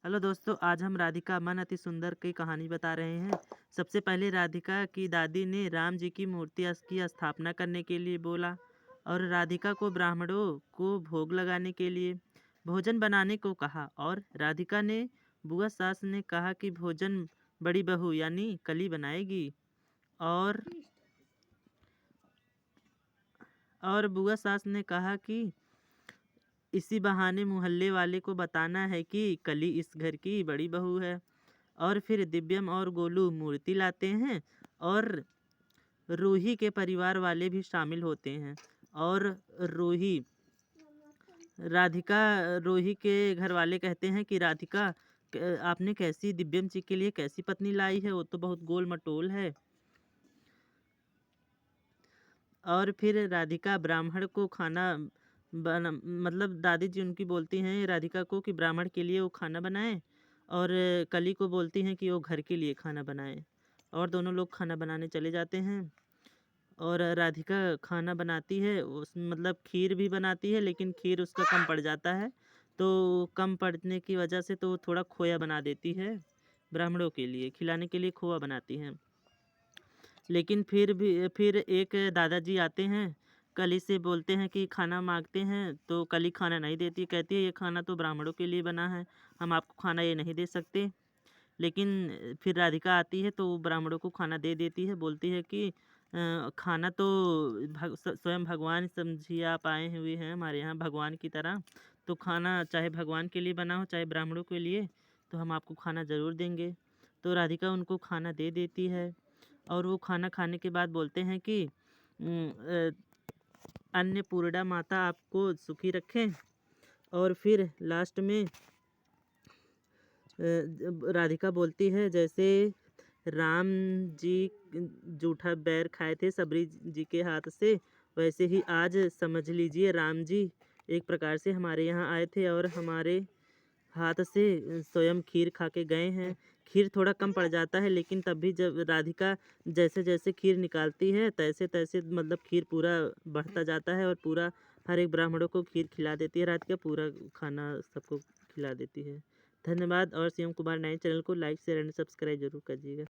Hello दोस्तों, आज हम राधिका मन अति सुंदर की कहानी बता रहे हैं। सबसे पहले राधिका की दादी ने राम जी की मूर्ति की स्थापना करने के लिए बोला और राधिका को ब्राह्मणों को भोग लगाने के लिए भोजन बनाने को कहा। और राधिका ने बुआ सास ने कहा कि भोजन बड़ी बहू यानी कली बनाएगी। और बुआ सास ने कहा कि इसी बहाने मोहल्ले वाले को बताना है कि कली इस घर की बड़ी बहू है। और फिर दिव्यम और गोलू मूर्ति लाते हैं और रूही के परिवार वाले भी शामिल होते हैं। और रूही राधिका रूही के घर वाले कहते हैं कि राधिका, आपने कैसी दिव्यम जी के लिए कैसी पत्नी लाई है, वो तो बहुत गोल मटोल है। और फिर राधिका ब्राह्मण को खाना बना मतलब दादी जी उनकी बोलती हैं राधिका को कि ब्राह्मण के लिए वो खाना बनाए और कली को बोलती हैं कि वो घर के लिए खाना बनाए। और दोनों लोग खाना बनाने चले जाते हैं। और राधिका खाना बनाती है, उस मतलब खीर भी बनाती है, लेकिन खीर उसका कम पड़ जाता है। तो कम पड़ने की वजह से तो वो थोड़ा खोया बना देती है, ब्राह्मणों के लिए खिलाने के लिए खोया बनाती हैं। लेकिन फिर एक दादाजी आते हैं, कली से बोलते हैं कि खाना मांगते हैं, तो कली खाना नहीं देती, कहती है ये खाना तो ब्राह्मणों के लिए बना है, हम आपको खाना ये नहीं दे सकते। लेकिन फिर राधिका आती है तो वो ब्राह्मणों को खाना दे देती है, बोलती है कि खाना तो स्वयं भगवान समझिए, आप आए हुए हैं हमारे यहाँ भगवान की तरह, तो खाना चाहे भगवान के लिए बना हो चाहे ब्राह्मणों के लिए, तो हम आपको खाना ज़रूर देंगे। तो राधिका उनको खाना दे देती है। और वो खाना खाने के बाद बोलते हैं कि अन्नपूर्णा माता आपको सुखी रखें। और फिर लास्ट में राधिका बोलती है, जैसे राम जी जूठा बैर खाए थे सबरी जी के हाथ से, वैसे ही आज समझ लीजिए राम जी एक प्रकार से हमारे यहाँ आए थे और हमारे हाथ से स्वयं खीर खा के गए हैं। खीर थोड़ा कम पड़ जाता है, लेकिन तब भी जब राधिका जैसे जैसे खीर निकालती है तैसे तैसे मतलब खीर पूरा बढ़ता जाता है और पूरा हर एक ब्राह्मणों को खीर खिला देती है। राधिका पूरा खाना सबको खिला देती है। धन्यवाद। और शिवम कुमार 9 चैनल को लाइक शेयर एंड सब्सक्राइब जरूर करिएगा।